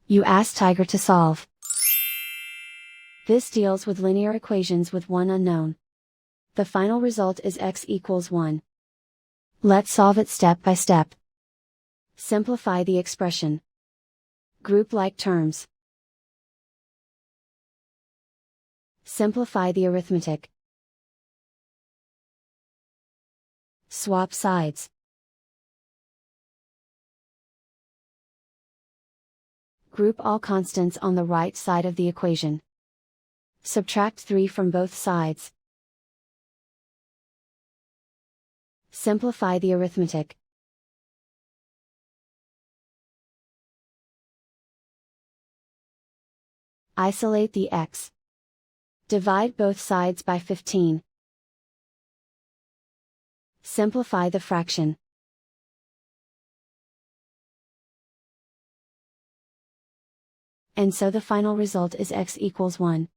You ask Tiger to solve. This deals with linear equations with one unknown. The final result is x equals 1. Let's solve it step by step. Simplify the expression. Group like terms. Simplify the arithmetic. Swap sides. Group all constants on the right side of the equation. Subtract 3 from both sides. Simplify the arithmetic. Isolate the x. Divide both sides by 15. Simplify the fraction. And so the final result is x equals 1.